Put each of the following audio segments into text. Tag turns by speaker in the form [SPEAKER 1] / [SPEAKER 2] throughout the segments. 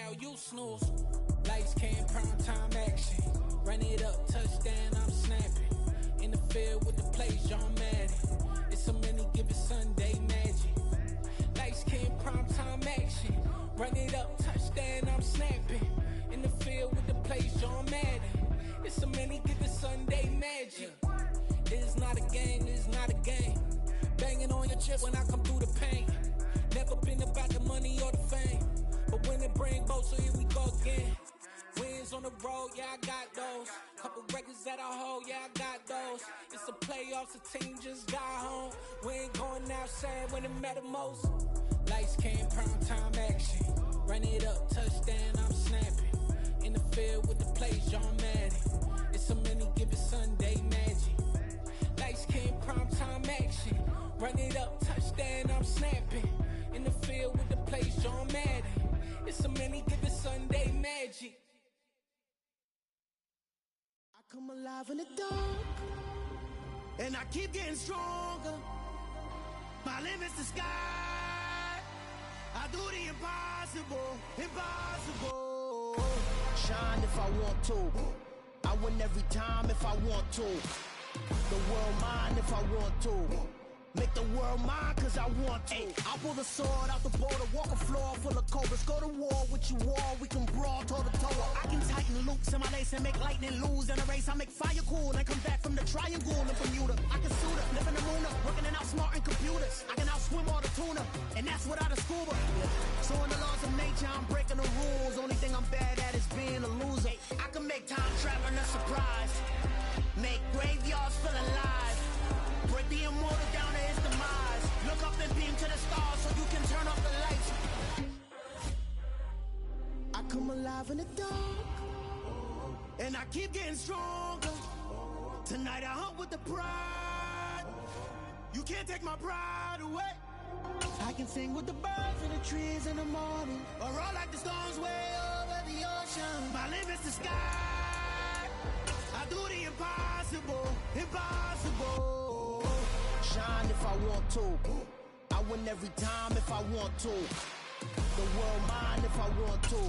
[SPEAKER 1] now you snooze. Lights came, prime time action. Run it up, touchdown, I'm snapping. In the field with the plays, John Madden. It's a many given Sunday magic. Lights came, prime time action. Run it up, touchdown, I'm snapping. In the field with the plays, John Madden. It's a many given Sunday magic. It's not a game, it's not a game. Banging on your chest when I come through the pain. Never been about the money or the fame, but when it bring both, so here we go again. Wins on the road, yeah, I got those. Couple records that I hold, yeah, I got those. It's the playoffs, the team just got home. We ain't going outside when it matter most. Lights came, prime time action. Run it up, touchdown, I'm snapping. In the field with the plays, John Madden. It's a many given Sunday magic. Lights came, prime time action. Run it up, touchdown, I'm snapping. In the field with the plays, John Madden. It's a many given Sunday magic.
[SPEAKER 2] I come alive in the dark, and I keep getting stronger. My limit's the sky. I do the impossible, impossible. Shine if I want to. I win every time if I want to. The world mine if I want to. Make the world mine cause I want to. I pull the sword out the border, walk a floor full of cobras. Go to war with you all, we can brawl toe to toe. I can tighten loops in my lace and make lightning lose in a race. I make fire cool and come back from the triangle in Bermuda. I can suit up, live in the moon up, working and outsmarting computers. I can outswim all the tuna, and that's without a scuba. So in the laws of nature, I'm breaking the rules. Only thing I'm bad at is being a loser. I can make time traveling a surprise. Make graveyards feel alive. Break the immortal down to his demise. Look up and beam to the stars so you can turn off the lights. I come alive in the dark, and I keep getting stronger. Tonight I hunt with the pride. You can't take my pride away. I can sing with the birds and the trees in the morning, or roll like the storms way over the ocean. My limit's the sky. I do the impossible, impossible. Shine if I want to. I win every time if I want to. The world mine if I want to.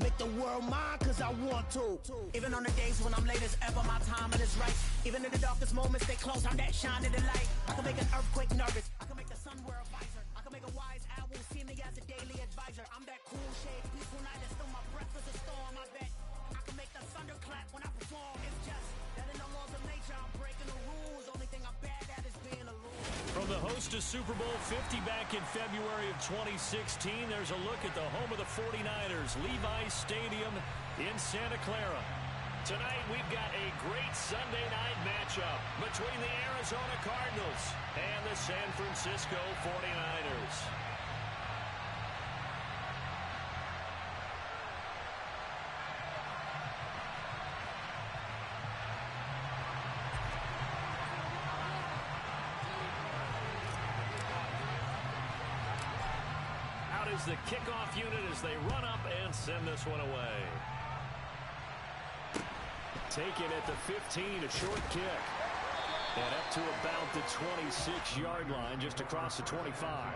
[SPEAKER 2] Make the world mine cause I want to. Even on the days when I'm late as ever, my timing is right. Even in the darkest moments, stay close, I'm that shine in the light. I can make an earthquake nervous. I can make the sun wear a visor. I can make a wise owl see me as a daily advisor. I'm that cool shade, peaceful night, and still my breath is a storm, I bet. I can make the thunder clap when I perform. It's just that in the laws of nature, I'm breaking the rules. Only thing I'm bad at is being a loser.
[SPEAKER 3] From the host of Super Bowl 50 back in February of 2016, there's a look at the home of the 49ers, Levi's Stadium in Santa Clara. Tonight, we've got a great Sunday night matchup between the Arizona Cardinals and the San Francisco 49ers. Is the kickoff unit as they run up and send this one away. Taken at the 15, a short kick. And up to about the 26-yard line, just across the 25.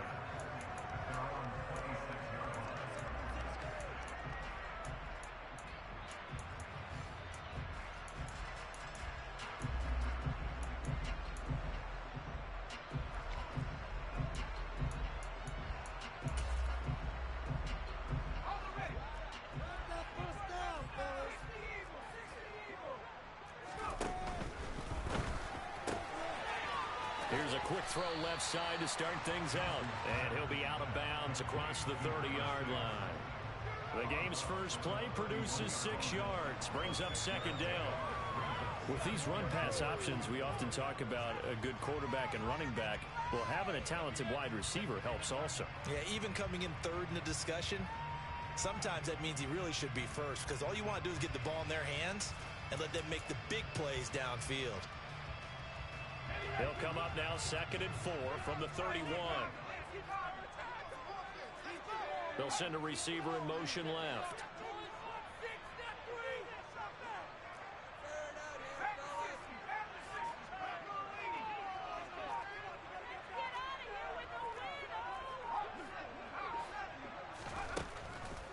[SPEAKER 3] Here's a quick throw left side to start things out. And he'll be out of bounds across the 30-yard line. The game's first play produces 6 yards, brings up second down. With these run-pass options, we often talk about a good quarterback and running back. Well, having a talented wide receiver helps also.
[SPEAKER 4] Yeah, even coming in third in the discussion, sometimes that means he really should be first, because all you want to do is get the ball in their hands and let them make the big plays downfield.
[SPEAKER 3] He'll come up now 2nd and 4 from the 31. They'll send a receiver in motion left.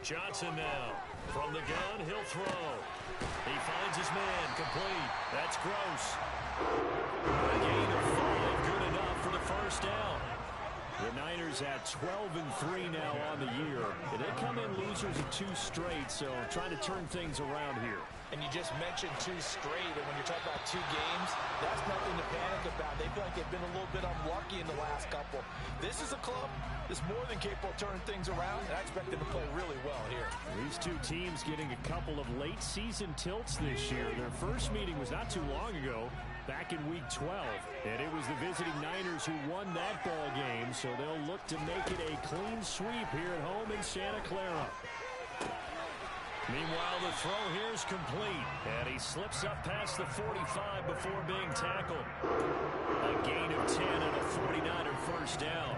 [SPEAKER 3] Johnson now. From the gun, he'll throw. He finds his man, complete. That's Gross. A gain of 5, good enough for the first down. The Niners at 12-3 now on the year. And they come in losers of 2 straight, so trying to turn things around here.
[SPEAKER 4] And you just mentioned 2 straight, and when you're talking about 2 games, that's nothing to panic about. They feel like they've been a little bit unlucky in the last couple. This is a club that's more than capable of turning things around, and I expect them to play really well here.
[SPEAKER 3] These 2 teams getting a couple of late season tilts this year. Their first meeting was not too long ago, back in Week 12. And it was the visiting Niners who won that ball game, so they'll look to make it a clean sweep here at home in Santa Clara. Meanwhile, the throw here is complete, and he slips up past the 45 before being tackled. A gain of 10 and a 49er first down.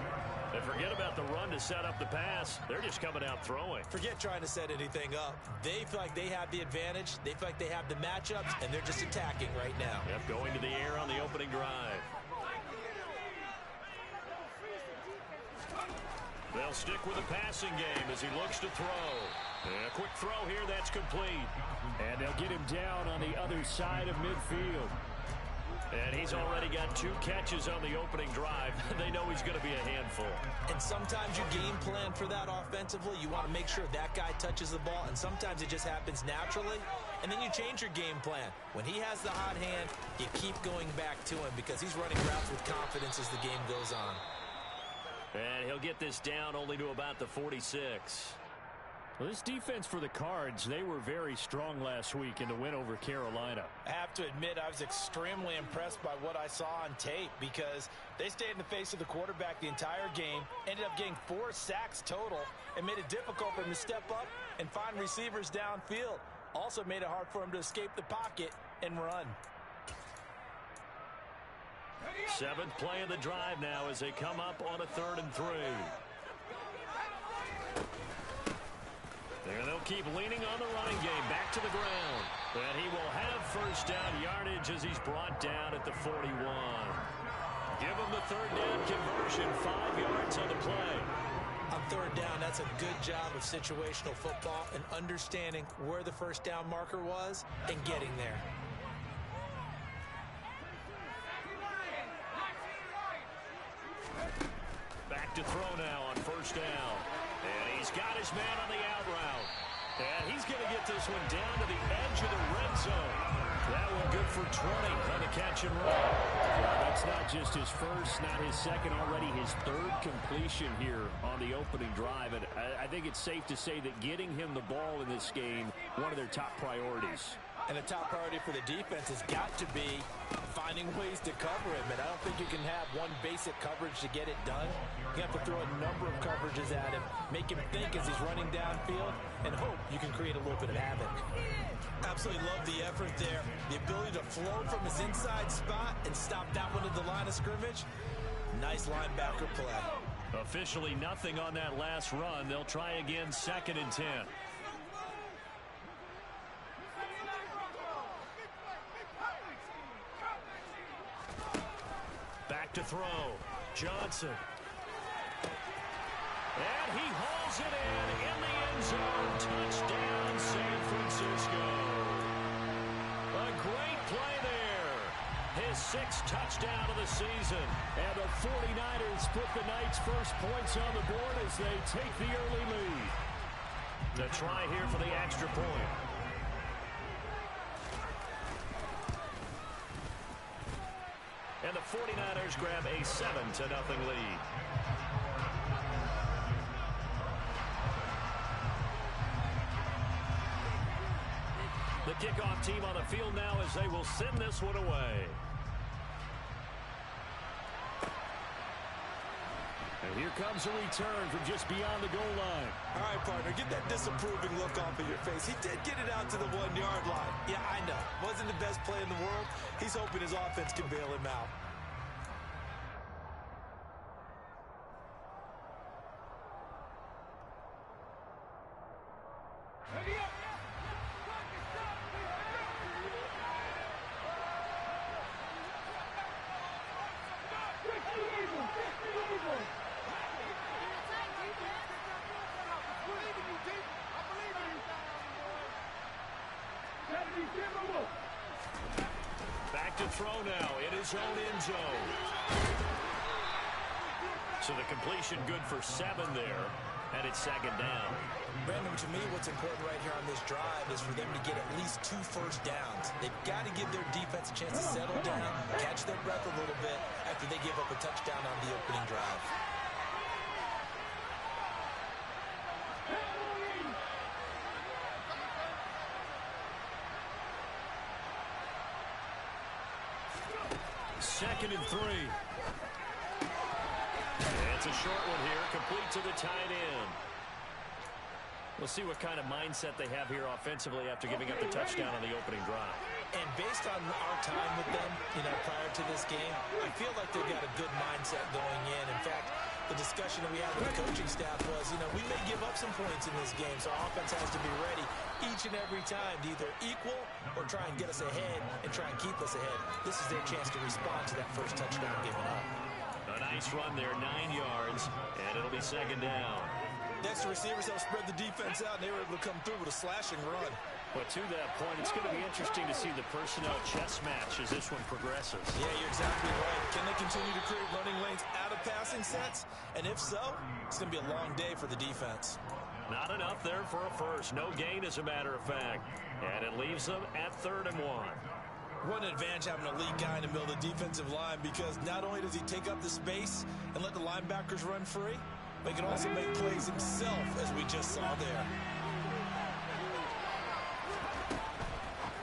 [SPEAKER 3] And forget about the run to set up the pass. They're just coming out throwing.
[SPEAKER 4] Forget trying to set anything up. They feel like they have the advantage. They feel like they have the matchups, and they're just attacking right now.
[SPEAKER 3] Yep, going to the air on the opening drive. They'll stick with the passing game as he looks to throw. And a quick throw here, that's complete. And they'll get him down on the other side of midfield. And he's already got 2 catches on the opening drive. They know he's going to be a handful.
[SPEAKER 4] And sometimes you game plan for that offensively. You want to make sure that guy touches the ball, and sometimes it just happens naturally. And then you change your game plan. When he has the hot hand, you keep going back to him because he's running routes with confidence as the game goes on.
[SPEAKER 3] And he'll get this down only to about the 46. Well, this defense for the Cards, they were very strong last week in the win over Carolina.
[SPEAKER 4] I have to admit, I was extremely impressed by what I saw on tape because they stayed in the face of the quarterback the entire game, ended up getting 4 sacks total, and made it difficult for him to step up and find receivers downfield. Also made it hard for him to escape the pocket and run.
[SPEAKER 3] 7th play of the drive now as they come up on a 3rd and 3. There they'll keep leaning on the running game back to the ground. And he will have first down yardage as he's brought down at the 41. Give him the 3rd down conversion, 5 yards on the play.
[SPEAKER 4] On 3rd down, that's a good job of situational football and understanding where the first down marker was and getting there.
[SPEAKER 3] Back to throw now on first down. And he's got his man on the out route. And he's going to get this one down to the edge of the red zone. That one good for 20 on the catch and run. Well, that's not just his first, not his second, already his 3rd completion here on the opening drive. And I think it's safe to say that getting him the ball in this game, one of their top priorities.
[SPEAKER 4] And the top priority for the defense has got to be finding ways to cover him. And I don't think you can have one basic coverage to get it done. You have to throw a number of coverages at him, make him think as he's running downfield, and hope you can create a little bit of havoc. Absolutely love the effort there. The ability to flow from his inside spot and stop that one at the line of scrimmage. Nice linebacker play.
[SPEAKER 3] Officially nothing on that last run. They'll try again, 2nd and 10. Back to throw. Johnson. And he hauls it in the end zone. Touchdown, San Francisco. A great play there. His 6th touchdown of the season. And the 49ers put the Knights' first points on the board as they take the early lead. The try here for the extra point. And the 49ers grab a 7-0 lead. The kickoff team on the field now as they will send this one away. And here comes a return from just beyond the goal line.
[SPEAKER 4] All right, partner, get that disapproving look off of your face. He did get it out to the 1-yard line. Yeah, I know. Wasn't the best play in the world. He's hoping his offense can bail him out.
[SPEAKER 3] Back to throw now in his own end zone. So the completion good for 7 there, and it's second down.
[SPEAKER 4] Brandon, to me, what's important right here on this drive is for them to get at least 2 first downs. They've got to give their defense a chance to settle down, catch their breath a little bit after they give up a touchdown on the opening drive.
[SPEAKER 3] Second and 3. It's a short one here, complete to the tight end. We'll see what kind of mindset they have here offensively after giving up the touchdown on the opening drive.
[SPEAKER 4] And based on our time with them, prior to this game, I feel like they've got a good mindset going in. In fact, the discussion that we had with the coaching staff was, we may give up some points in this game, so our offense has to be ready each and every time to either equal or try and get us ahead and try and keep us ahead. This is their chance to respond to that first touchdown given up.
[SPEAKER 3] A nice run there, 9 yards, and it'll be second down.
[SPEAKER 4] Next, the receivers helped spread the defense out, and they were able to come through with a slashing run.
[SPEAKER 3] But to that point, it's going to be interesting to see the personnel chess match as this one progresses.
[SPEAKER 4] Yeah, you're exactly right. Can they continue to create running lanes out of passing sets? And if so, it's going to be a long day for the defense.
[SPEAKER 3] Not enough there for a first. No gain, as a matter of fact. And it leaves them at 3rd and 1.
[SPEAKER 4] What an advantage having a lead guy in the middle of the defensive line, because not only does he take up the space and let the linebackers run free, but he can also make plays himself, as we just saw there.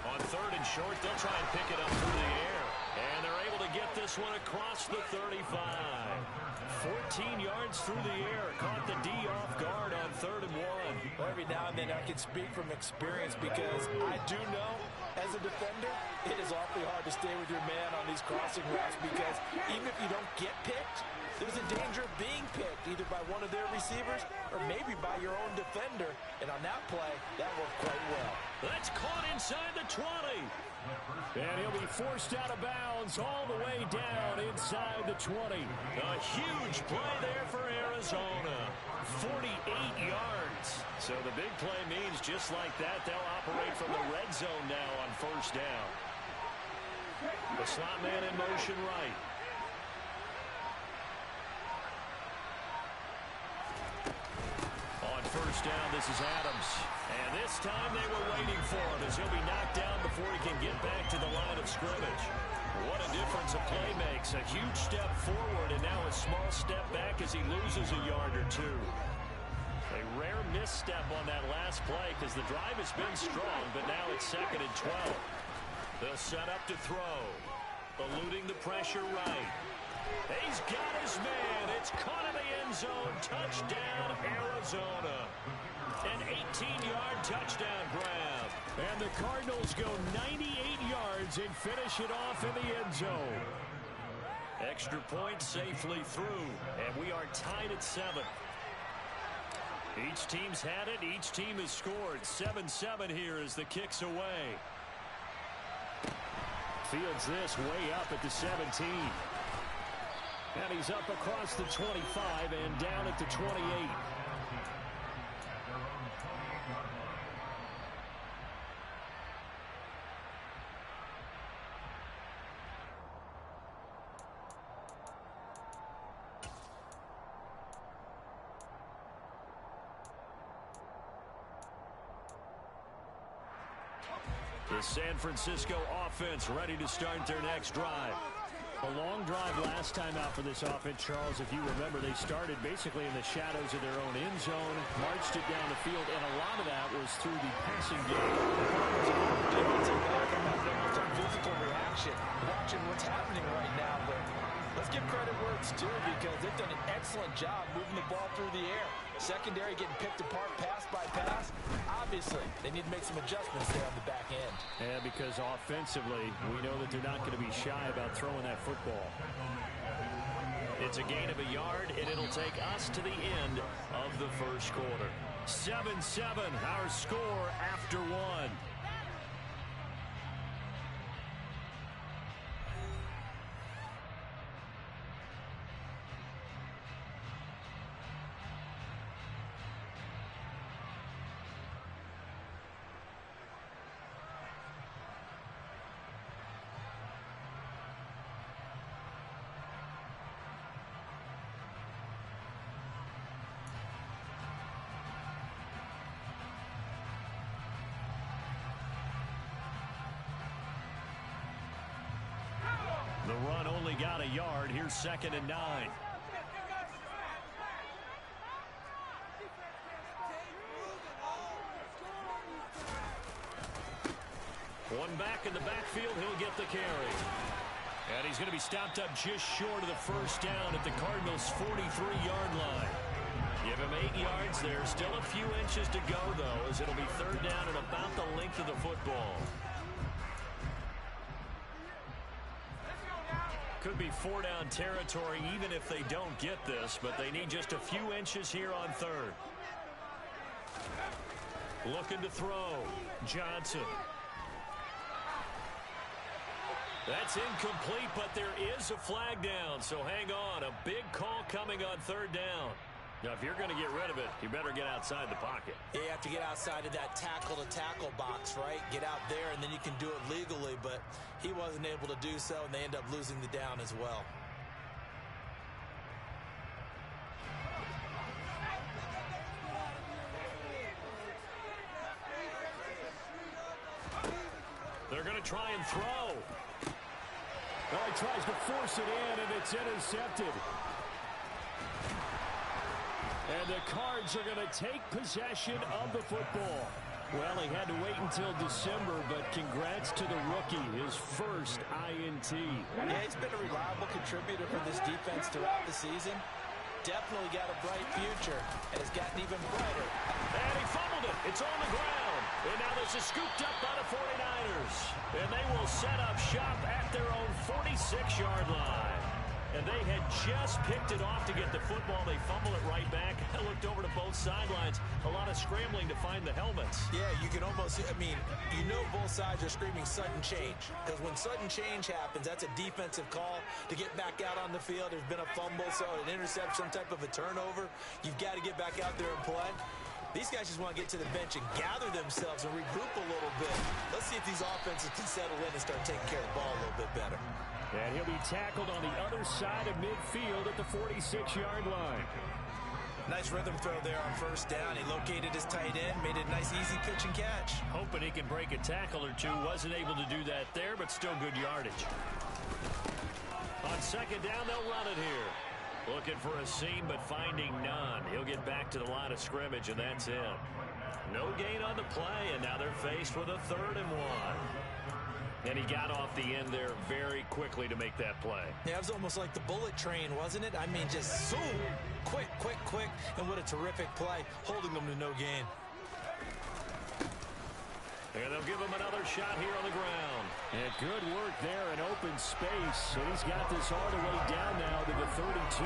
[SPEAKER 3] On 3rd and short, they'll try and pick it up through the air. And they're able to get this one across the 35. 14 yards through the air. Caught the D off guard on 3rd and 1.
[SPEAKER 4] Well, every now and then I can speak from experience, because I do know, as a defender, it is awfully hard to stay with your man on these crossing routes, because even if you don't get picked, there's a danger of being picked, either by one of their receivers or maybe by your own defender. And on that play, that worked quite well.
[SPEAKER 3] That's caught inside the 20. And he'll be forced out of bounds all the way down inside the 20. A huge play there for Arizona. 48 yards. So the big play means just like that, they'll operate from the red zone now on first down. The slot man in motion right. On first down, this is Adams. And this time they were waiting for him, as he'll be knocked down before he can get back to the line of scrimmage. What a difference a play makes. A huge step forward and now a small step back as he loses a yard or two. A rare misstep on that last play, because the drive has been strong, but now it's 2nd and 12. They'll set up to throw. Eluding the pressure right. He's got his man. It's caught in the end zone. Touchdown, Arizona. An 18-yard touchdown grab. And the Cardinals go 98 yards and finish it off in the end zone. Extra point safely through, and we are tied at 7. Each team's had it. Each team has scored. 7-7 here as the kick's away. Fields this way up at the 17. And he's up across the 25 and down at the 28. The San Francisco offense ready to start their next drive. A long drive last time out for this offense, Charles. If you remember, they started basically in the shadows of their own end zone, marched it down the field, and a lot of that was through the passing game.
[SPEAKER 4] Almost a physical reaction, watching what's happening right now. But let's give credit where it's due, because they've done an excellent job moving the ball through the air. Secondary getting picked apart pass by pass. Obviously, they need to make some adjustments there on the back end.
[SPEAKER 3] Yeah, because offensively, we know that they're not going to be shy about throwing that football. It's a gain of a yard, and it'll take us to the end of the first quarter. 7-7, our score after 1. The run only got a yard. Here's 2nd and 9. One back in the backfield. He'll get the carry. And he's going to be stopped up just short of the first down at the Cardinals' 43-yard line. Give him 8 yards there. Still a few inches to go, though, as it'll be 3rd down and about the length of the football. Could be 4-down territory even if they don't get this, but they need just a few inches here on 3rd. Looking to throw. Johnson. That's incomplete, but there is a flag down, so hang on. A big call coming on 3rd down. Now, if you're going to get rid of it, you better get outside the pocket.
[SPEAKER 4] Yeah, you have to get outside of that tackle-to-tackle box, right? Get out there, and then you can do it legally, but he wasn't able to do so, and they end up losing the down as well.
[SPEAKER 3] They're going to try and throw.
[SPEAKER 5] Well, he tries to force it in, and it's intercepted. And the Cards are going to take possession of the football. Well, he had to wait until December, but congrats to the rookie, his first INT.
[SPEAKER 4] Yeah, he's been a reliable contributor for this defense throughout the season. Definitely got a bright future, and has gotten even brighter.
[SPEAKER 3] And he fumbled it. It's on the ground. And now this is scooped up by the 49ers. And they will set up shop at their own 46-yard line. And they had just picked it off to get the football. They fumble it right back. I looked over to both sidelines. A lot of scrambling to find the helmets.
[SPEAKER 4] Yeah, you can almost, I mean, you know both sides are screaming sudden change. Because when sudden change happens, that's a defensive call to get back out on the field. There's been a fumble, so an interception, some type of a turnover. You've got to get back out there and play. These guys just want to get to the bench and gather themselves and regroup a little bit. Let's see if these offenses can settle in and start taking care of the ball a little bit better.
[SPEAKER 5] And he'll be tackled on the other side of midfield at the 46-yard line.
[SPEAKER 4] Nice rhythm throw there on 1st down. He located his tight end, made it a nice, easy pitch and catch.
[SPEAKER 3] Hoping he can break a tackle or two. Wasn't able to do that there, but still good yardage. On 2nd down, they'll run it here. Looking for a seam, but finding none. He'll get back to the line of scrimmage, and that's it. No gain on the play, and now they're faced with a 3rd and 1. And he got off the end there very quickly to make that play.
[SPEAKER 4] Yeah, it was almost like the bullet train, wasn't it? I mean, just zoom, quick, and what a terrific play, holding them to no gain.
[SPEAKER 3] And they'll give him another shot here on the ground.
[SPEAKER 5] And good work there in open space. And he's got this all the way down now to the 32.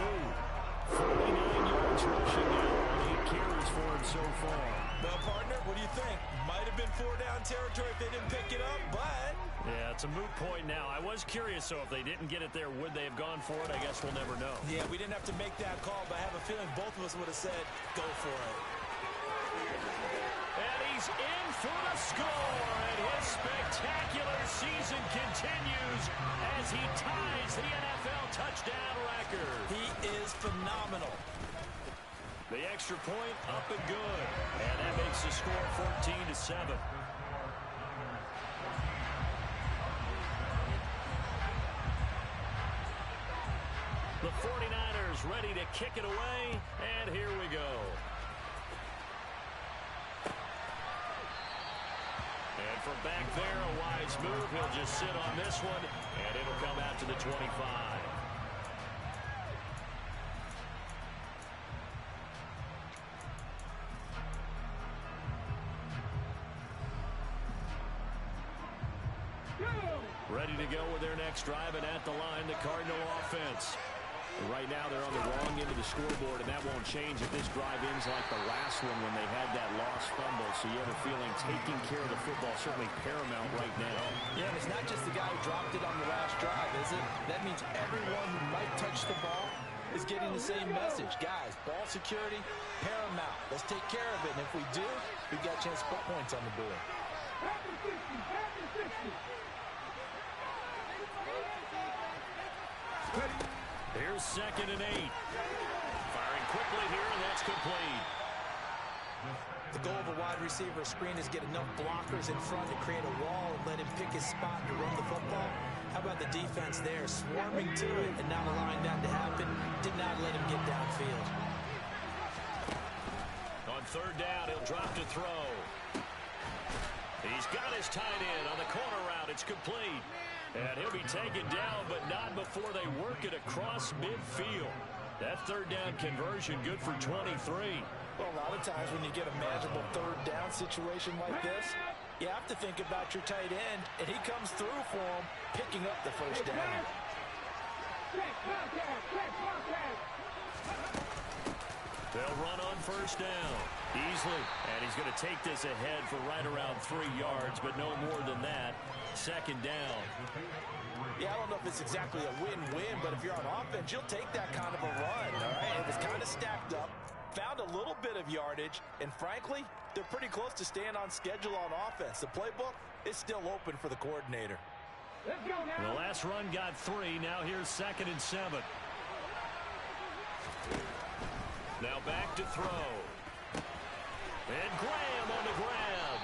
[SPEAKER 5] 49 yards rushing now. 8 carries for him so far.
[SPEAKER 4] Well, partner, what do you think? Might have been 4-down territory if they didn't pick it up, but...
[SPEAKER 3] Yeah, it's a moot point now. I was curious, so if they didn't get it there, would they have gone for it? I guess we'll never know.
[SPEAKER 4] Yeah, we didn't have to make that call, but I have a feeling both of us would have said, go for it.
[SPEAKER 3] And he's in for the score, and his spectacular season continues as he ties the NFL touchdown record.
[SPEAKER 4] He is phenomenal.
[SPEAKER 3] The extra point up and good, and that makes the score 14-7. The 49ers ready to kick it away, and here we go. And from back there, a wise move. He'll just sit on this one, and it'll come out to the 25. Ready to go with their next drive, and at the line, the Cardinal offense.
[SPEAKER 5] Right now, they're on the wrong end of the scoreboard, and that won't change if this drive ends like the last one when they had that lost fumble. So you have a feeling taking care of the football is certainly paramount right now.
[SPEAKER 4] Yeah, and it's not just the guy who dropped it on the last drive, is it? That means everyone who might touch the ball is getting the same message. Guys, ball security, paramount. Let's take care of it, and if we do, we've got a chance to put points on the board.
[SPEAKER 3] Here's 2nd and 8. Firing quickly here, and that's complete.
[SPEAKER 4] The goal of a wide receiver screen is get enough blockers in front to create a wall and let him pick his spot to run the football. How about the defense there, swarming to it and not allowing that to happen? Did not let him get downfield.
[SPEAKER 3] On third down, he'll drop to throw. He's got his tight end on the corner route. It's complete. And he'll be taken down, but not before they work it across midfield. That third down conversion good for 23.
[SPEAKER 4] Well, a lot of times when you get a manageable third down situation like this, you have to think about your tight end, and he comes through for him, picking up the first down.
[SPEAKER 3] They'll run on first down easily, and he's going to take this ahead for right around 3 yards, but no more than that. Second down.
[SPEAKER 4] Yeah, I don't know if it's exactly a win-win, but if you're on offense, you'll take that kind of a run, all right? It was kind of stacked up, found a little bit of yardage, and frankly, they're pretty close to staying on schedule on offense. The playbook is still open for the coordinator.
[SPEAKER 3] The last run got 3. Now here's 2nd and 7. Now back to throw. And Graham on the grab.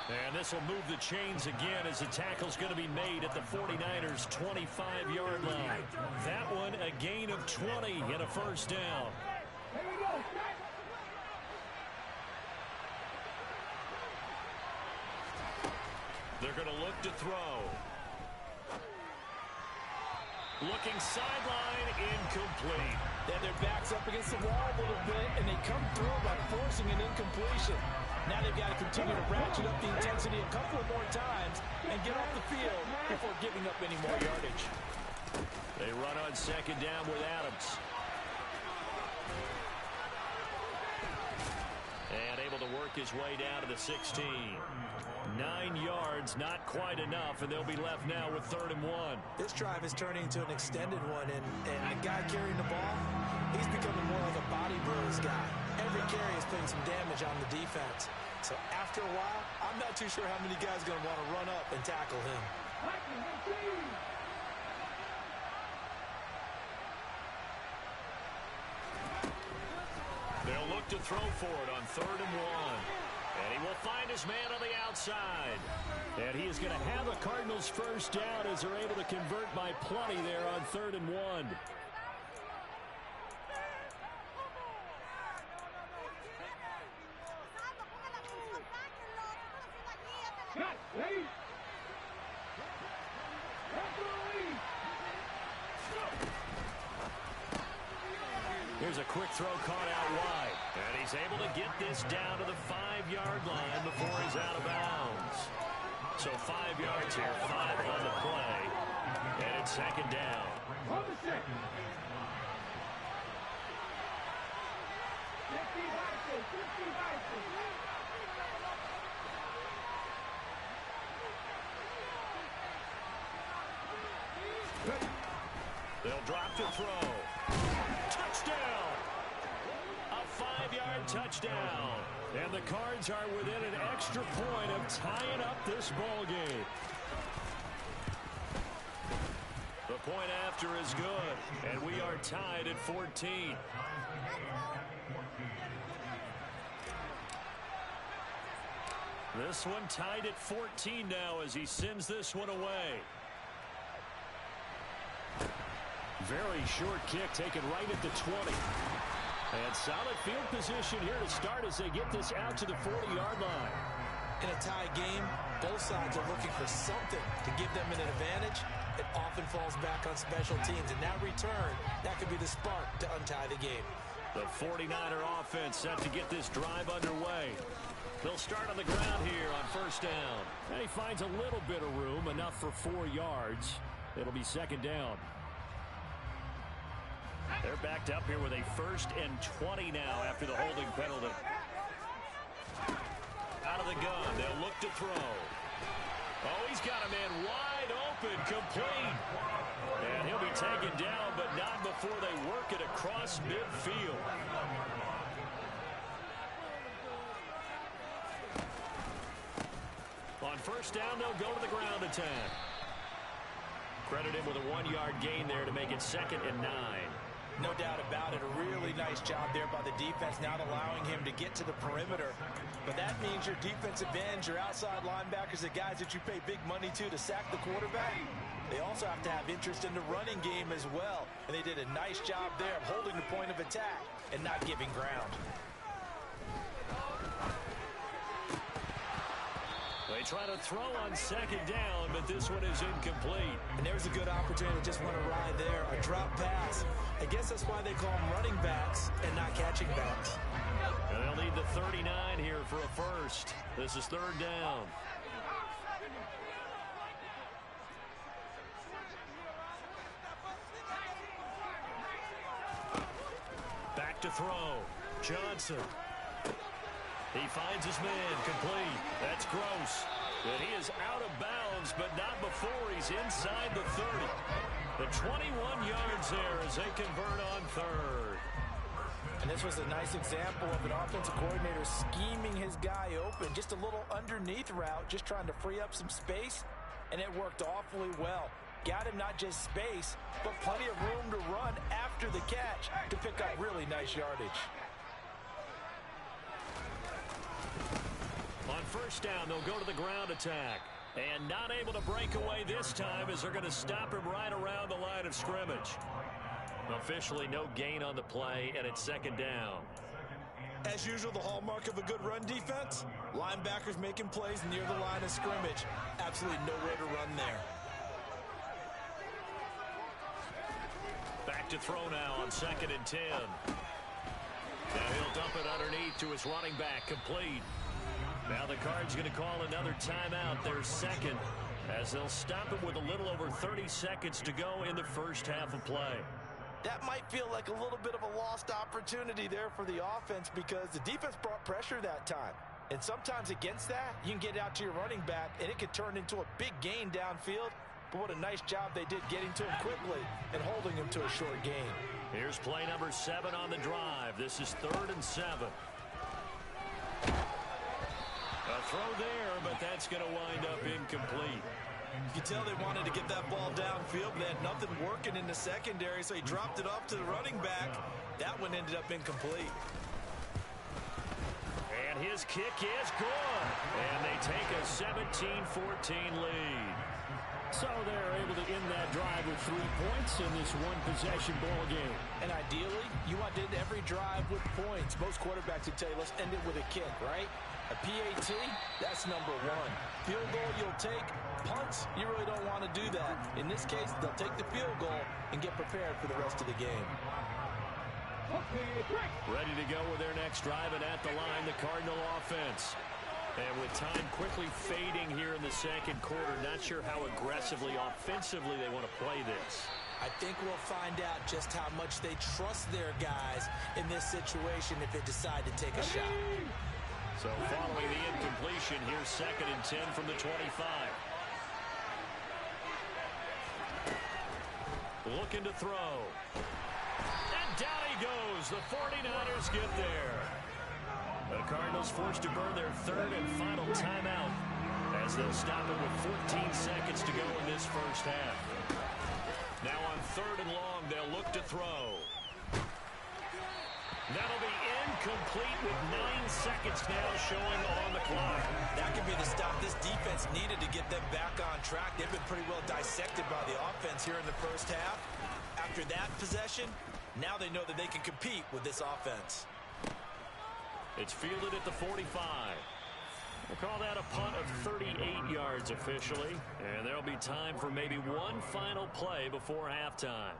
[SPEAKER 3] And this will move the chains again as the tackle's going to be made at the 49ers' 25-yard line. That one a gain of 20 and a first down. They're going to look to throw. Looking sideline, incomplete.
[SPEAKER 4] Then their back's up against the wall a little bit, and they come through by forcing an incompletion. Now they've got to continue to ratchet up the intensity a couple of more times and get off the field before giving up any more yardage.
[SPEAKER 3] They run on second down with Adams. And able to work his way down to the 16. 9 yards, not quite enough, and they'll be left now with 3rd and 1.
[SPEAKER 4] This drive is turning into an extended one, and the guy carrying the ball, he's becoming more like a body bruise guy. Every carry is putting some damage on the defense. So after a while, I'm not too sure how many guys are going to want to run up and tackle him.
[SPEAKER 3] They'll look to throw for it on 3rd and 1. And he will find his man on the outside. And he is going to have a Cardinals first down as they're able to convert by plenty there on 3rd and 1. Here's a quick throw caught out wide. And he's able to get this down to the 5-yard line before he's out of bounds. So 5 yards here, 5 on the play. And it's second down. They'll drop to throw. Touchdown! A 5-yard touchdown. And the Cards are within an extra point of tying up this ball game. The point after is good, and we are tied at 14. This one tied at 14 now as he sends this one away. Very short kick taken right at the 20. And solid field position here to start as they get this out to the 40-yard line.
[SPEAKER 4] In a tie game, both sides are looking for something to give them an advantage. It often falls back on special teams. In that return, that could be the spark to untie the game.
[SPEAKER 3] The 49er offense set to get this drive underway. They'll start on the ground here on first down. And he finds a little bit of room, enough for 4 yards. It'll be second down. They're backed up here with a 1st and 20 now after the holding penalty. Out of the gun, they'll look to throw. Oh, he's got a man wide open, complete. And he'll be taken down, but not before they work it across midfield. On first down, they'll go to the ground attack. Credited with a 1-yard gain there to make it 2nd and 9.
[SPEAKER 4] No doubt about it. A really nice job there by the defense, not allowing him to get to the perimeter. But that means your defensive ends, your outside linebackers, the guys that you pay big money to sack the quarterback, They also have to have interest in the running game as well. And they did a nice job there of holding the point of attack and not giving ground.
[SPEAKER 3] They try to throw on second down, but this one is incomplete.
[SPEAKER 4] And there's a good opportunity to just want to ride there, a drop pass. I guess that's why they call them running backs and not catching backs.
[SPEAKER 3] And they'll need the 39 here for a first. This is third down. Back to throw. Johnson. He finds his man, complete. That's Gross. And he is out of bounds, but not before he's inside the 30. The 21 yards there as they convert on third.
[SPEAKER 4] And this was a nice example of an offensive coordinator scheming his guy open. Just a little underneath route, just trying to free up some space, and it worked awfully well. Got him not just space, but plenty of room to run after the catch to pick up really nice yardage.
[SPEAKER 3] On first down, they'll go to the ground attack. And not able to break away this time as they're going to stop him right around the line of scrimmage. Officially no gain on the play, and it's second down.
[SPEAKER 4] As usual, the hallmark of a good run defense, linebackers making plays near the line of scrimmage. Absolutely nowhere to run there.
[SPEAKER 3] Back to throw now on 2nd and 10. Now he'll dump it underneath to his running back, complete. Now the Cards going to call another timeout, their second, as they'll stop him with a little over 30 seconds to go in the first half of play.
[SPEAKER 4] That might feel like a little bit of a lost opportunity there for the offense because the defense brought pressure that time. And sometimes against that, you can get out to your running back, and it could turn into a big gain downfield. But what a nice job they did getting to him quickly and holding him to a short gain.
[SPEAKER 3] Here's play number 7 on the drive. This is 3rd and 7. A throw there, but that's going to wind up incomplete.
[SPEAKER 4] You can tell they wanted to get that ball downfield, but they had nothing working in the secondary, so he dropped it off to the running back. That one ended up incomplete.
[SPEAKER 3] And his kick is good. And they take a 17-14 lead. So they're able to end that drive with 3 points in this one-possession ball game.
[SPEAKER 4] And ideally, you want to end every drive with points. Most quarterbacks would tell you, let's end it with a kick, right? A PAT, that's number 1. Field goal you'll take. Punts, you really don't want to do that. In this case, they'll take the field goal and get prepared for the rest of the game.
[SPEAKER 3] Ready to go with their next drive, and at the line, the Cardinal offense. And with time quickly fading here in the second quarter, not sure how aggressively, offensively they want to play this.
[SPEAKER 4] I think we'll find out just how much they trust their guys in this situation if they decide to take a shot.
[SPEAKER 3] So following the incompletion, here's 2nd and 10 from the 25. Looking to throw. And down he goes. The 49ers get there. The Cardinals forced to burn their 3rd and final timeout as they'll stop it with 14 seconds to go in this first half. Now on 3rd and long, they'll look to throw. That'll be incomplete with 9 seconds now showing on the clock.
[SPEAKER 4] That could be the stop this defense needed to get them back on track. They've been pretty well dissected by the offense here in the first half. After that possession, now they know that they can compete with this offense.
[SPEAKER 3] It's fielded at the 45. We'll call that a punt of 38 yards officially. And there'll be time for maybe one final play before halftime.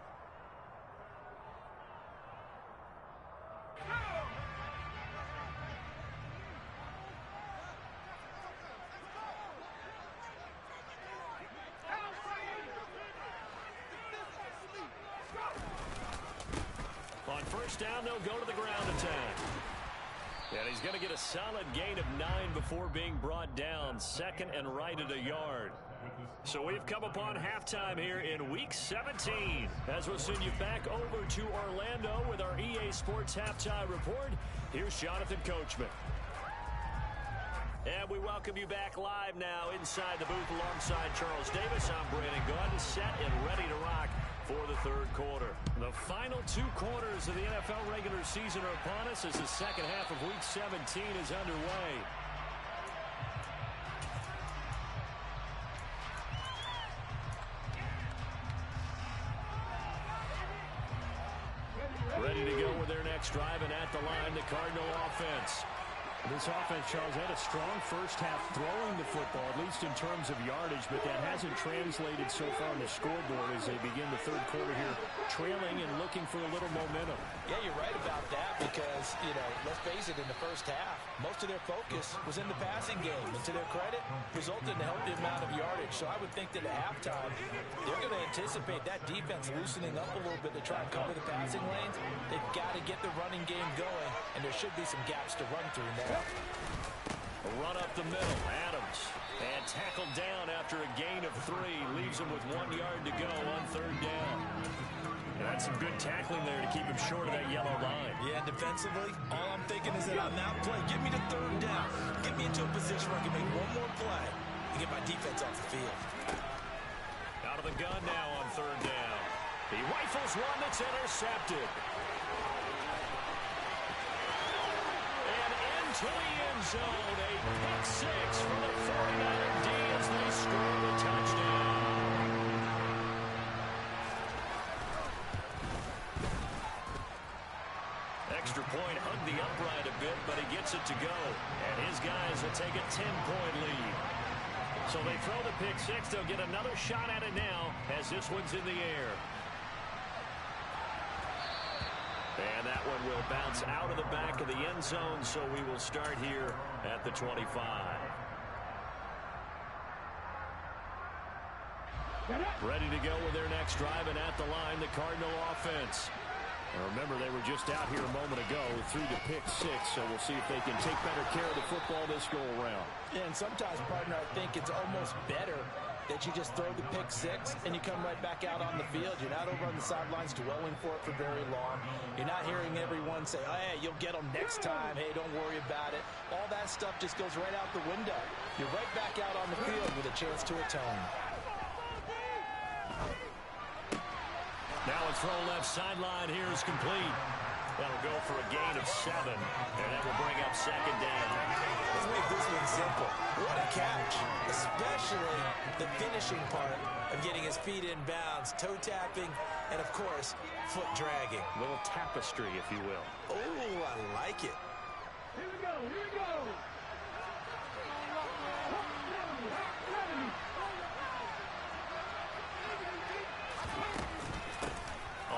[SPEAKER 3] On first down, they'll go to the ground attack. And he's going to get a solid gain of 9 before being brought down. 2nd and right at a yard. So we've come upon halftime here in Week 17. As we'll send you back over to Orlando with our EA Sports Halftime Report. Here's Jonathan Coachman. And we welcome you back live now inside the booth alongside Charles Davis. I'm Brandon Gunn, set and ready to rock for the 3rd quarter. The final 2 quarters of the NFL regular season are upon us as the second half of Week 17 is underway. next drive, and at the line, the Cardinal offense.
[SPEAKER 5] This offense, Charles, had a strong first half throwing the football, at least in terms of yardage, but that hasn't translated so far on the scoreboard as they begin the third quarter here, trailing and looking for a little momentum.
[SPEAKER 4] Yeah, you're right about that because, let's face it, in the first half, most of their focus was in the passing game. And to their credit, resulted in a healthy amount of yardage. So I would think that at halftime, they're going to anticipate that defense loosening up a little bit to try and cover the passing lanes. They've got to get the running game going, and there should be some gaps to run through now.
[SPEAKER 3] A run up the middle, Adams, and tackled down after a gain of 3, leaves him with 1 yard to go on third down.
[SPEAKER 5] And that's some good tackling there to keep him short of that yellow line.
[SPEAKER 4] Yeah, defensively, all I'm thinking is that on that play, get me to third down. Get me into a position where I can make one more play and get my defense off the field.
[SPEAKER 3] Out of the gun now on third down. He rifles one that's intercepted. To the end zone, a pick 6 for the 49er D as they score the touchdown. Extra point hugged the upright a bit, but he gets it to go. And his guys will take a 10-point lead. So they throw the pick 6. They'll get another shot at it now as this one's in the air. And that one will bounce out of the back of the end zone, so we will start here at the 25. Ready to go with their next drive, and at the line, the Cardinal offense. And remember, they were just out here a moment ago through the pick 6, so we'll see if they can take better care of the football this go-around.
[SPEAKER 4] Yeah, and sometimes, partner, I think it's almost better that you just throw the pick 6 and you come right back out on the field. You're not over on the sidelines dwelling for it for very long. You're not hearing everyone say, oh, hey, you'll get them next time. Hey, don't worry about it. All that stuff just goes right out the window. You're right back out on the field with a chance to atone.
[SPEAKER 3] Now a throw left sideline here is complete. That'll go for a gain of 7, and that will bring up second down.
[SPEAKER 4] Let's make this one simple. What a catch, especially the finishing part of getting his feet in bounds, toe tapping, and of course, foot dragging.
[SPEAKER 3] A little tapestry, if you will.
[SPEAKER 4] Oh, I like it.
[SPEAKER 6] Here we go, here we go.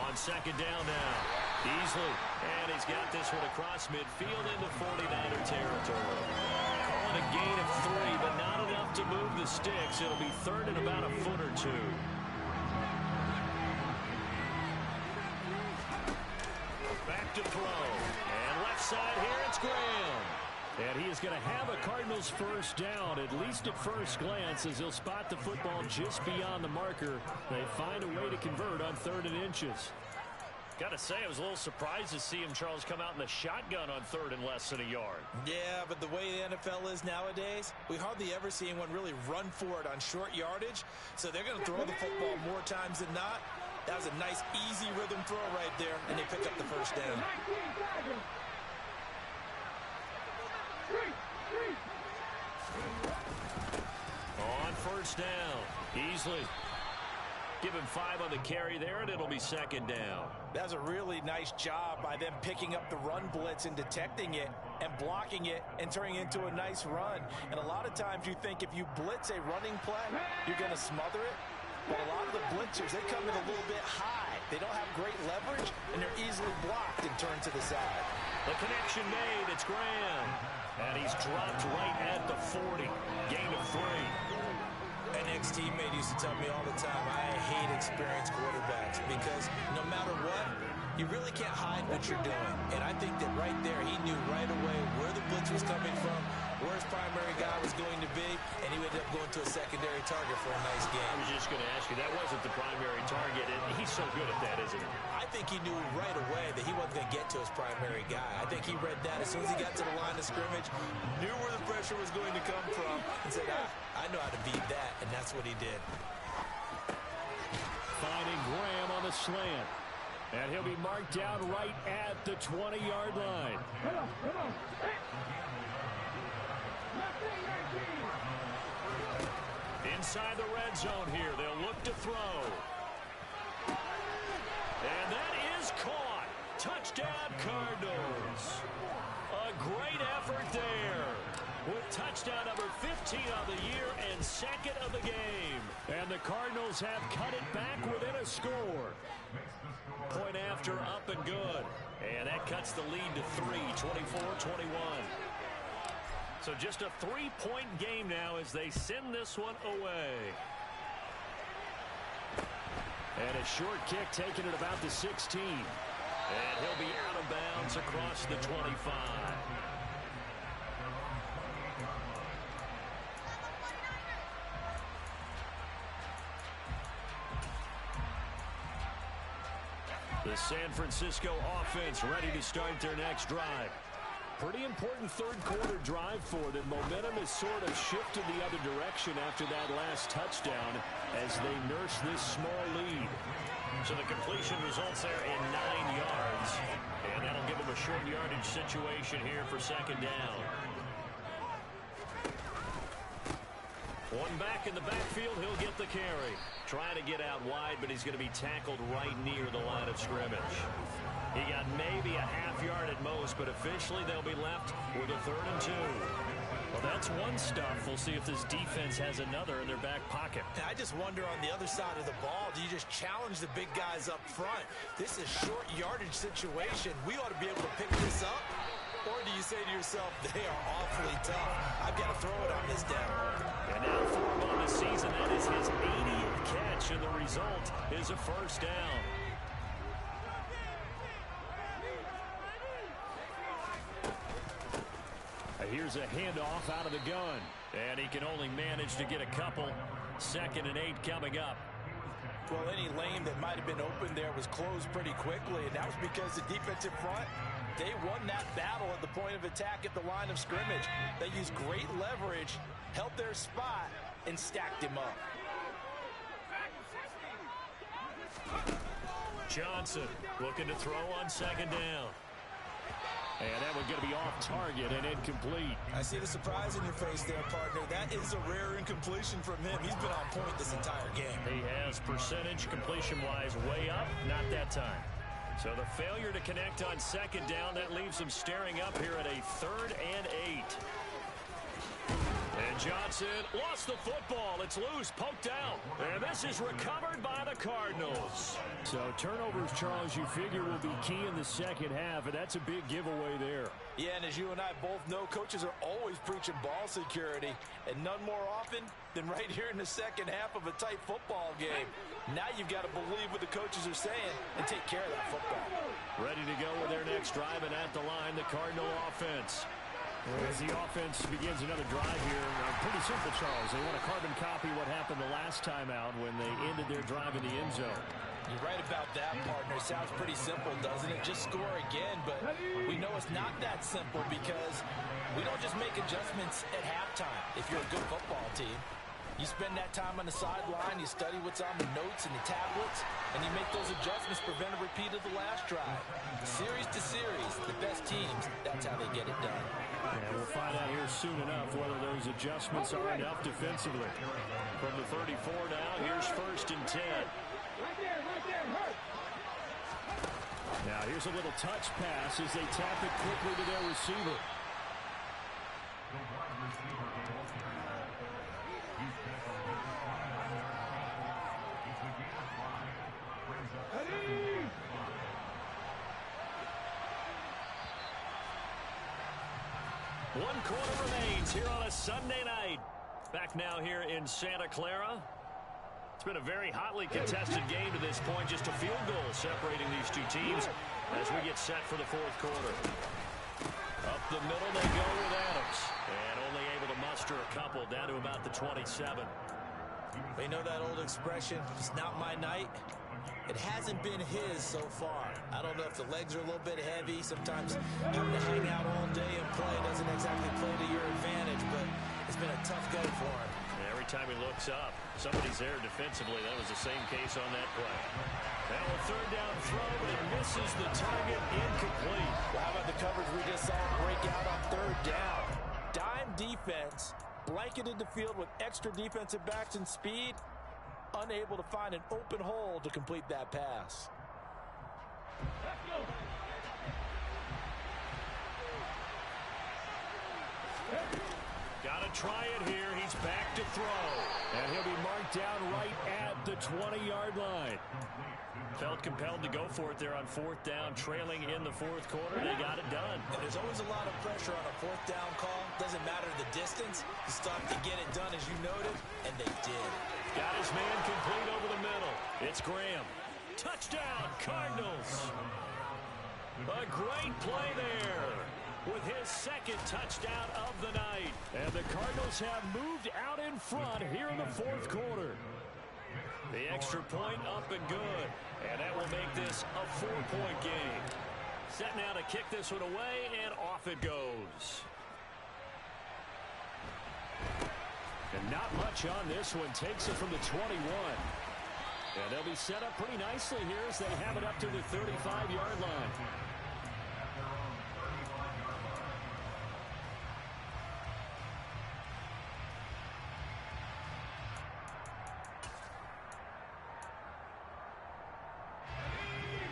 [SPEAKER 3] On second down now. Easily. And he's got this one across midfield into 49er territory. Calling a gain of 3, but not enough to move the sticks. It'll be third and about a foot or 2. Back to throw. And left side here, it's Graham. And he is going to have a Cardinals first down, at least at first glance, as he'll spot the football just beyond the marker. They find a way to convert on 3rd and inches. Got to say, I was a little surprised to see him, Charles, come out in the shotgun on 3rd and less than a yard.
[SPEAKER 4] Yeah, but the way the NFL is nowadays, we hardly ever see anyone really run for it on short yardage. So they're going to throw the football more times than not. That was a nice, easy rhythm throw right there, and they pick up the first down.
[SPEAKER 3] On first down, Easley. Give him 5 on the carry there, and it'll be second down.
[SPEAKER 4] That was a really nice job by them picking up the run blitz and detecting it and blocking it and turning it into a nice run. And a lot of times you think if you blitz a running play, you're going to smother it. But a lot of the blitzers, they come in a little bit high. They don't have great leverage, and they're easily blocked and turned to the side.
[SPEAKER 3] The connection made. It's Graham. And he's dropped right at the 40. Gain of 3.
[SPEAKER 4] An ex-teammate used to tell me all the time, I hate experienced quarterbacks because no matter what, you really can't hide what you're doing. And I think that right there, he knew right away where the blitz was coming from, where his primary guy was going to be, and he ended up going to a secondary target for a nice game.
[SPEAKER 3] I was just going to ask you, that wasn't the primary target, and he's so good at that, isn't he?
[SPEAKER 4] I think he knew right away that he wasn't going to get to his primary guy. I think he read that as soon as he got to the line of scrimmage, knew where the pressure was going to come from, and said, I know how to beat that, and that's what he did.
[SPEAKER 3] Finding Graham on the slant. And he'll be marked down right at the 20-yard line. Inside the red zone here. They'll look to throw. And that is caught. Touchdown. Touchdown, Cardinals. A great effort there. With touchdown number 15 on the year and second of the game.
[SPEAKER 5] And the Cardinals have cut it back within a score.
[SPEAKER 3] Point after, up and good. And that cuts the lead to 3, 24-21. So just a 3-point game now as they send this one away.
[SPEAKER 5] And a short kick taken at about the 16.
[SPEAKER 3] And he'll be out of bounds across the 25. The San Francisco offense ready to start their next drive.
[SPEAKER 5] Pretty important third quarter drive for them. Momentum has sort of shifted the other direction after that last touchdown as they nurse this small lead.
[SPEAKER 3] So the completion results there in 9 yards. And that'll give them a short yardage situation here for second down. One back in the backfield, he'll get the carry. Trying to get out wide, but he's going to be tackled right near the line of scrimmage. He got maybe a half yard at most, but officially they'll be left with a 3rd and 2.
[SPEAKER 4] Well, that's one stuff. We'll see if this defense has another in their back pocket.
[SPEAKER 7] And I just wonder on the other side of the ball, do you just challenge the big guys up front? This is short yardage situation. We ought to be able to pick this up. Or do you say to yourself, they are awfully tough. I've got to throw it on this down.
[SPEAKER 3] And now for him on the season, that is his 80th catch, and the result is a first down.
[SPEAKER 5] Here's a handoff out of the gun.
[SPEAKER 3] And he can only manage to get a couple. 2nd and 8 coming up.
[SPEAKER 7] Well, any lane that might have been open there was closed pretty quickly, and that was because the defensive front, they won that battle at the point of attack at the line of scrimmage. They used great leverage, held their spot, and stacked him up.
[SPEAKER 3] Johnson looking to throw on second down.
[SPEAKER 5] And that one going to be off target and incomplete.
[SPEAKER 7] I see the surprise in your face there, partner. That is a rare incompletion from him. He's been on point this entire game.
[SPEAKER 3] He has percentage completion-wise way up, not that time. So the failure to connect on second down, that leaves him staring up here at a 3rd and 8. And Johnson lost the football. It's loose, poked out. And this is recovered by the Cardinals.
[SPEAKER 5] So turnovers, Charles, you figure will be key in the second half, and that's a big giveaway there.
[SPEAKER 7] Yeah, and as you and I both know, coaches are always preaching ball security, and none more often than right here in the second half of a tight football game. Now you've got to believe what the coaches are saying and take care of that football.
[SPEAKER 3] Ready to go with their next drive, and at the line, the Cardinal offense.
[SPEAKER 5] As the offense begins another drive here, pretty simple, Charles. They want to carbon copy what happened the last time out when they ended their drive in the end zone.
[SPEAKER 7] You're right about that, partner. Sounds pretty simple, doesn't it? Just score again, but we know it's not that simple because we don't just make adjustments at halftime if you're a good football team. You spend that time on the sideline, you study what's on the notes and the tablets, and you make those adjustments, prevent a repeat of the last drive. Series to series, the best teams, that's how they get it done.
[SPEAKER 5] And we'll find out here soon enough whether those adjustments are enough defensively.
[SPEAKER 3] From the 34 now, here's 1st and 10.
[SPEAKER 6] Right there, hurt.
[SPEAKER 5] Now here's a little touch pass as they tap it quickly to their receiver.
[SPEAKER 3] One quarter remains here on a Sunday night. Back now here in Santa Clara. It's been a very hotly contested game to this point. Just a field goal separating these two teams as we get set for the 4th quarter. Up the middle they go with Adams. And only able to muster a couple down to about the 27.
[SPEAKER 7] We know that old expression, it's not my night. It hasn't been his so far. I don't know if the legs are a little bit heavy. Sometimes having to hang out all day and play doesn't exactly play to your advantage, but it's been a tough go for him.
[SPEAKER 3] Every time he looks up, somebody's there defensively. That was the same case on that play. Now a 3rd down throw, but it misses the target, incomplete.
[SPEAKER 7] Well, how about the coverage we just saw break out on 3rd down? Dime defense, blanketed the field with extra defensive backs and speed, unable to find an open hole to complete that pass.
[SPEAKER 5] Got to try it here. He's back to throw. And he'll be marked down right at the 20-yard line. Felt compelled to go for it there on fourth down, trailing in the fourth quarter. They got it done.
[SPEAKER 7] And there's always a lot of pressure on a fourth down call. Doesn't matter the distance. You still have to get it done, as you noted, and they did.
[SPEAKER 3] Got his man complete over the middle. It's Graham. Touchdown, Cardinals. A great play there with his second touchdown of the night. And the Cardinals have moved out in front here in the fourth quarter. The extra point up and good. And that will make this a 4-point game. Set now to kick this one away, and off it goes.
[SPEAKER 5] And not much on this one. Takes it from the 21. And they'll be set up pretty nicely here as they have it up to the 35-yard line.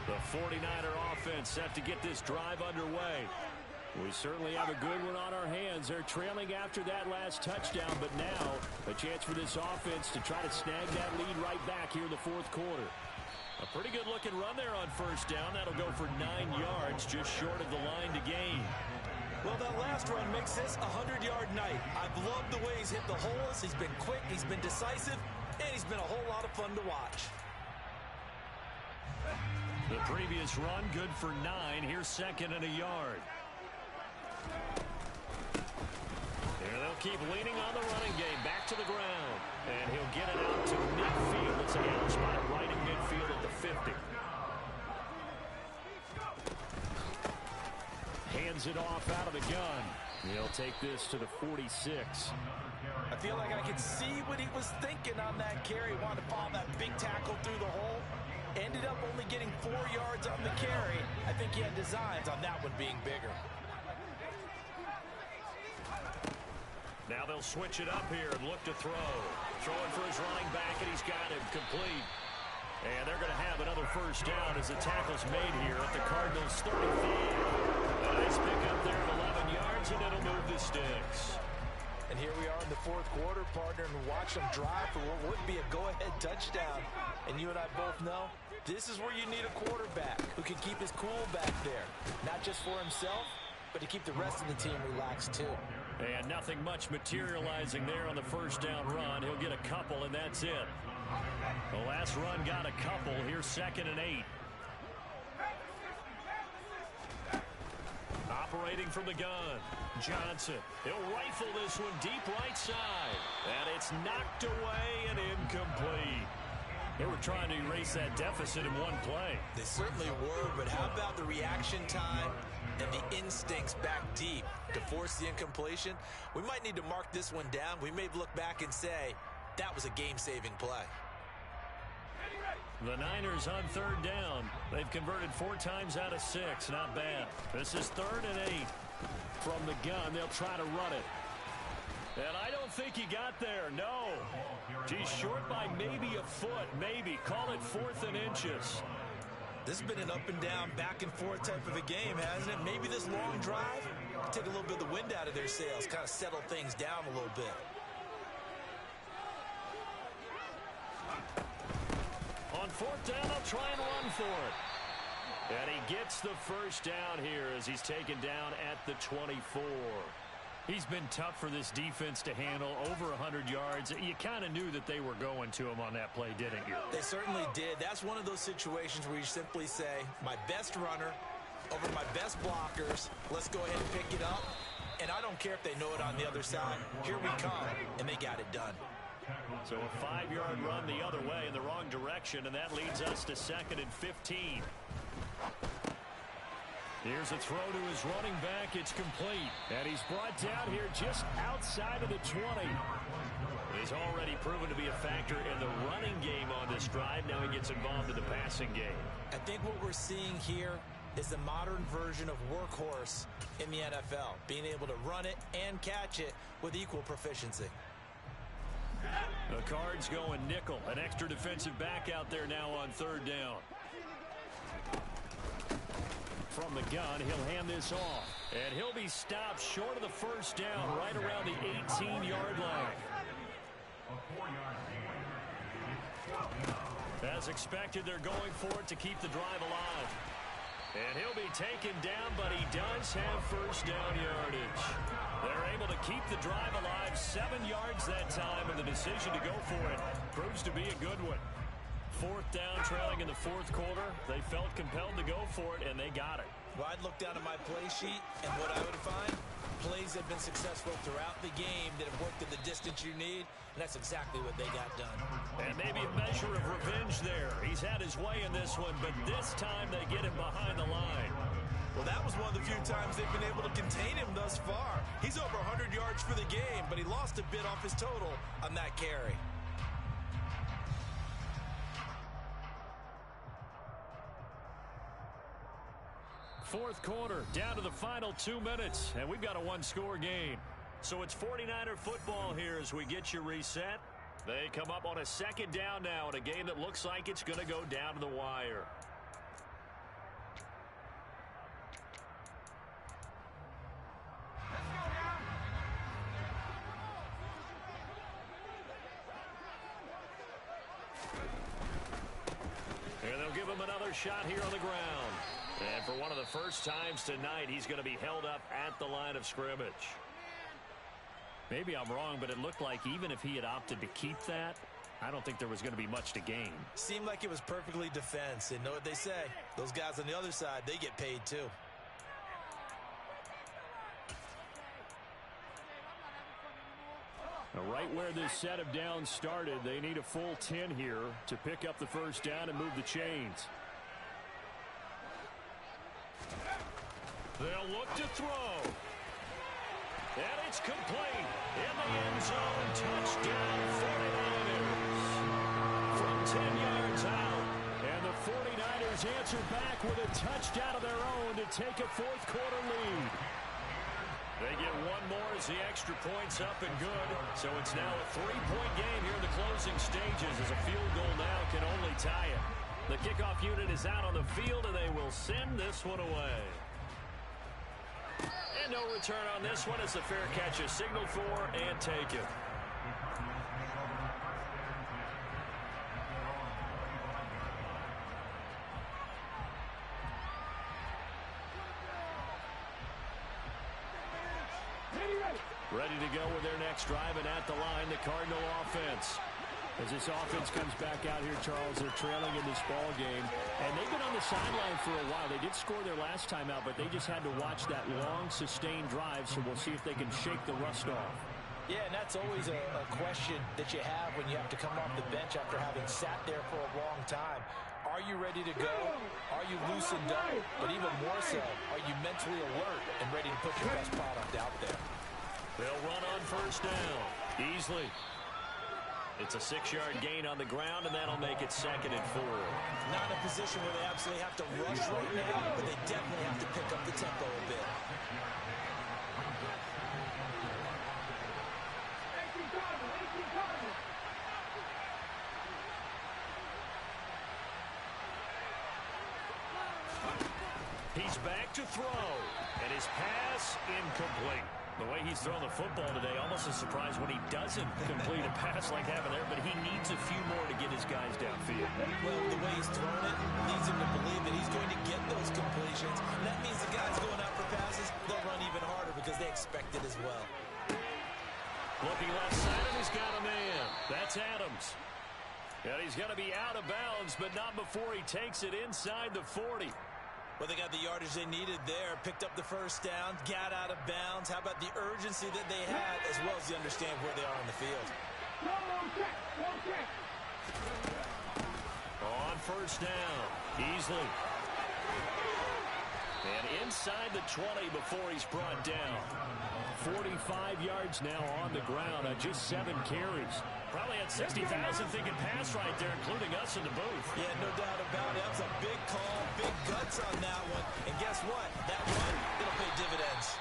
[SPEAKER 3] The 49er offense set to get this drive underway.
[SPEAKER 5] We certainly have a good one on our hands. They're trailing after that last touchdown, but now a chance for this offense to try to snag that lead right back here in the fourth quarter.
[SPEAKER 3] A pretty good looking run there on first down. That'll go for 9 yards, just short of the line to gain.
[SPEAKER 7] Well, that last run makes this a 100-yard night. I've loved the way he's hit the holes. He's been quick, he's been decisive, and he's been a whole lot of fun to watch.
[SPEAKER 3] The previous run, good for 9. Here's second and a yard. Here they'll keep leaning on the running game. Back to the ground. And he'll get it out to midfield. It's a down spot right in midfield at the 50.
[SPEAKER 5] Hands it off out of the gun. He'll take this to the 46.
[SPEAKER 7] I feel like I could see what he was thinking on that carry. Wanted to follow that big tackle through the hole. Ended up only getting 4 yards on the carry. I think he had designs on that one being bigger.
[SPEAKER 3] Now they'll switch it up here and look to throw. Throwing for his running back, and he's got him complete. And they're going to have another first down as the tackle's made here at the Cardinals' 35. A nice pick up there at 11 yards, and it'll move the sticks.
[SPEAKER 7] And here we are in the fourth quarter, partner, and watch them drive for what would be a go-ahead touchdown. And you and I both know this is where you need a quarterback who can keep his cool back there. Not just for himself, but to keep the rest of the team relaxed too.
[SPEAKER 3] And nothing much materializing there on the first down run. He'll get a couple, and that's it. The last run got a couple. Here's second and 8. Operating from the gun, Johnson. He'll rifle this one deep right side. And it's knocked away and incomplete. They were trying to erase that deficit in one play.
[SPEAKER 7] They certainly were, but how about the reaction time and the instincts back deep to force the incompletion? We might need to mark this one down. We may look back and say, that was a game-saving play.
[SPEAKER 3] The Niners on third down. They've converted 4 times out of 6. Not bad. This is third and 8.
[SPEAKER 5] From the gun, they'll try to run it.
[SPEAKER 3] And I don't think he got there. No. He's short by maybe a foot. Maybe. Call it 4th and inches.
[SPEAKER 7] This has been an up and down, back and forth type of a game, hasn't it? Maybe this long drive take a little bit of the wind out of their sails, kind of settle things down a little bit.
[SPEAKER 3] On fourth down, they'll try and run for it. And he gets the first down here as he's taken down at the 24. He's been tough for this defense to handle, over 100 yards. You kind of knew that they were going to him on that play, didn't you?
[SPEAKER 7] They certainly did. That's one of those situations where you simply say, my best runner over my best blockers. Let's go ahead and pick it up. And I don't care if they know it on the other side. Here we come, and they got it done.
[SPEAKER 3] So a 5-yard run the other way in the wrong direction, and that leads us to 2nd and 15. Here's a throw to his running back. It's complete.
[SPEAKER 5] And he's brought down here just outside of the 20.
[SPEAKER 3] He's already proven to be a factor in the running game on this drive. Now he gets involved in the passing game.
[SPEAKER 7] I think what we're seeing here is the modern version of workhorse in the NFL, being able to run it and catch it with equal proficiency.
[SPEAKER 3] The Cards going nickel. An extra defensive back out there now on third down.
[SPEAKER 5] From the gun, he'll hand this off.
[SPEAKER 3] And he'll be stopped short of the first down right around the 18-yard line. As expected, they're going for it to keep the drive alive. And he'll be taken down, but he does have first down yardage. They're able to keep the drive alive, 7 yards that time, and the decision to go for it proves to be a good one. 4th down, trailing in the 4th quarter. They felt compelled to go for it, and they got it.
[SPEAKER 7] Well, I'd look down at my play sheet, and what I would find, plays have been successful throughout the game that have worked at the distance you need, and that's exactly what they got done.
[SPEAKER 3] And maybe a measure of revenge there. He's had his way in this one, but this time they get him behind the line.
[SPEAKER 7] Well, that was one of the few times they've been able to contain him thus far. He's over 100 yards for the game, but he lost a bit off his total on that carry.
[SPEAKER 3] Fourth quarter, down to the final 2 minutes, and we've got a one-score game. So it's 49er football here as we get you reset. They come up on a 2nd down now in a game that looks like it's going to go down to the wire. And they'll give him another shot here on the ground. And for one of the first times tonight, he's going to be held up at the line of scrimmage. Maybe I'm wrong, but it looked like even if he had opted to keep that, I don't think there was going to be much to gain.
[SPEAKER 7] Seemed like it was perfectly defense. And know what they say? Those guys on the other side, they get paid too.
[SPEAKER 5] Now, right where this set of downs started, they need a full 10 here to pick up the first down and move the chains.
[SPEAKER 3] They'll look to throw. And it's complete. In the end zone, touchdown 49ers. From 10 yards out.
[SPEAKER 5] And the 49ers answer back with a touchdown of their own to take a fourth quarter lead.
[SPEAKER 3] They get one more as the extra point's up and good. So it's now a 3-point game here in the closing stages as a field goal now can only tie it. The kickoff unit is out on the field and they will send this one away. And no return on this one as the fair catch is signaled for and taken.
[SPEAKER 5] Ready to go with their next drive, and at the line, the Cardinal offense. As this offense comes back out here, Charles, they're trailing in this ball game. And they've been on the sideline for a while. They did score their last time out, but they just had to watch that long, sustained drive, so we'll see if they can shake the rust off.
[SPEAKER 7] Yeah, and that's always a question that you have when you have to come off the bench after having sat there for a long time. Are you ready to go? Are you loosened up? But even more so, are you mentally alert and ready to put your best product out there?
[SPEAKER 3] They'll run on first down. Easily. It's a 6-yard gain on the ground, and that'll make it 2nd and 4.
[SPEAKER 7] Not in a position where they absolutely have to rush right now, but they definitely have to pick up the tempo a bit.
[SPEAKER 3] He's back to throw, and his pass incomplete. The way he's thrown the football today, almost a surprise when he doesn't complete a pass like having there, but he needs a few more to get his guys downfield.
[SPEAKER 7] Well, the way he's thrown it leads him to believe that he's going to get those completions. And that means the guys going out for passes, they'll run even harder because they expect it as well.
[SPEAKER 3] Looking left side, and he's got a man. That's Adams. And he's going to be out of bounds, but not before he takes it inside the 40.
[SPEAKER 7] Well, they got the yardage they needed there, picked up the first down, got out of bounds. How about the urgency that they had, as well as the understand where they are on the field?
[SPEAKER 3] On first down, easily. And inside the 20 before he's brought down.
[SPEAKER 5] 45 yards now on the ground on just 7 carries.
[SPEAKER 3] Probably had 60,000 thinking pass right there, including us in the booth.
[SPEAKER 7] Yeah, no doubt about it. That was a big call, big guts on that one. And guess what? That run, it'll pay dividends.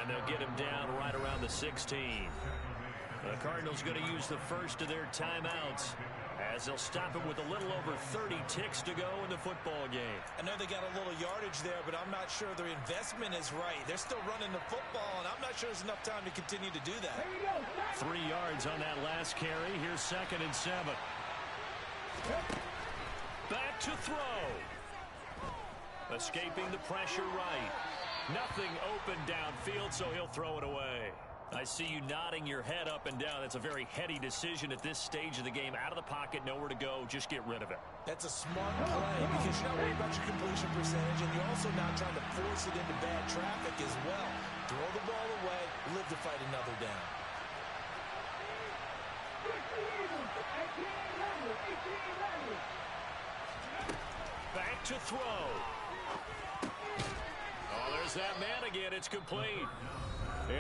[SPEAKER 3] And they'll get him down right around the 16. The Cardinals going to use the first of their timeouts as they'll stop it with a little over 30 ticks to go in the football game.
[SPEAKER 7] I know they got a little yardage there, but I'm not sure their investment is right. They're still running the football, and I'm not sure there's enough time to continue to do that.
[SPEAKER 3] 3 yards on that last carry. Here's 2nd and 7. Back to throw. Escaping the pressure right. Nothing open downfield, so he'll throw it away. I see you nodding your head up and down. That's a very heady decision at this stage of the game. Out of the pocket, nowhere to go. Just get rid of it.
[SPEAKER 7] That's a smart play because you're not worried about your completion percentage, and you're also not trying to force it into bad traffic as well. Throw the ball away, live to fight another down.
[SPEAKER 3] Back to throw. Oh, there's that man again. It's complete.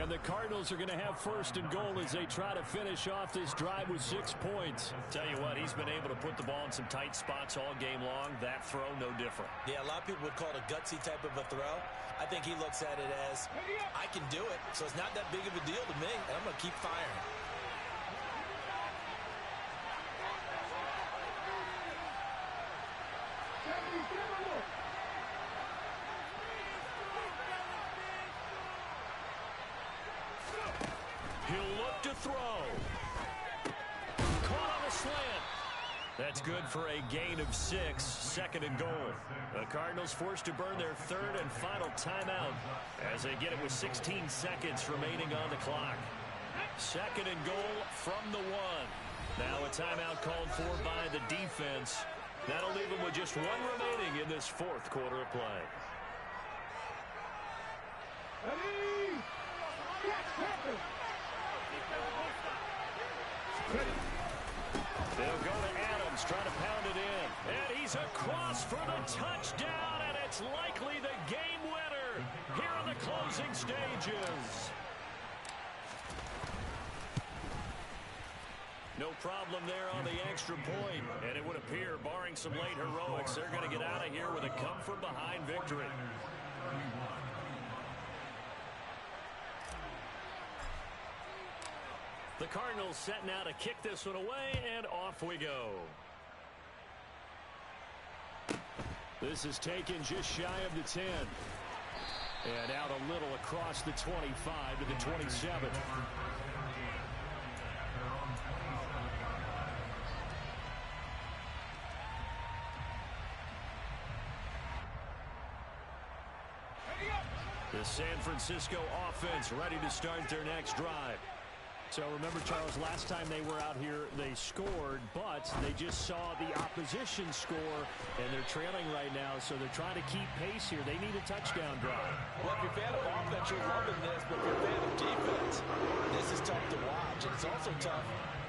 [SPEAKER 5] And the Cardinals are going to have 1st and goal as they try to finish off this drive with 6 points.
[SPEAKER 3] Tell you what, he's been able to put the ball in some tight spots all game long. That throw, no different.
[SPEAKER 7] Yeah, a lot of people would call it a gutsy type of a throw. I think he looks at it as, I can do it, so it's not that big of a deal to me, and I'm going to keep firing.
[SPEAKER 3] He'll look to throw. Caught on a slant. That's good for a gain of 6. 2nd and goal. The Cardinals forced to burn their 3rd and final timeout as they get it with 16 seconds remaining on the clock. 2nd and goal from the 1. Now a timeout called for by the defense. That'll leave them with just 1 remaining in this 4th quarter of play. They'll go to Adams, trying to pound it in. And he's across for the touchdown, and it's likely the game winner here in the closing stages. No problem there on the extra point, and it would appear, barring some late heroics, they're going to get out of here with a come-from-behind victory. The Cardinals set now to kick this one away, and off we go.
[SPEAKER 5] This is taken just shy of the 10. And out a little across the 25 to the 27.
[SPEAKER 3] The San Francisco offense ready to start their next drive.
[SPEAKER 5] So remember, Charles, last time they were out here, they scored, but they just saw the opposition score, and they're trailing right now, so they're trying to keep pace here. They need a touchdown drive.
[SPEAKER 7] Well, if you're a fan of offense, you're loving this, but if you're a fan of defense, this is tough to watch. And it's also tough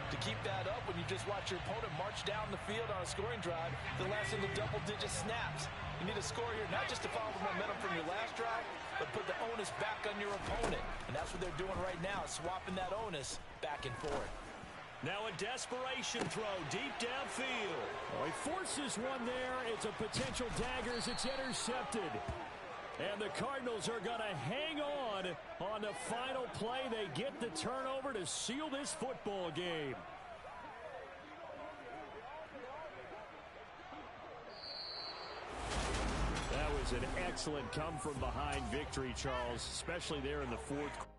[SPEAKER 7] to keep that up when you just watch your opponent march down the field on a scoring drive that lasts in the double-digit snaps. You need a score here, not just to follow the momentum from your last drive, but put the onus back on your opponent. And that's what they're doing right now, swapping that onus back and forth.
[SPEAKER 3] Now a desperation throw deep downfield.
[SPEAKER 5] Oh, he forces one there. It's a potential dagger as it's intercepted. And the Cardinals are going to hang on the final play. They get the turnover to seal this football game. That was an excellent come-from-behind victory, Charles, especially there in the 4th quarter.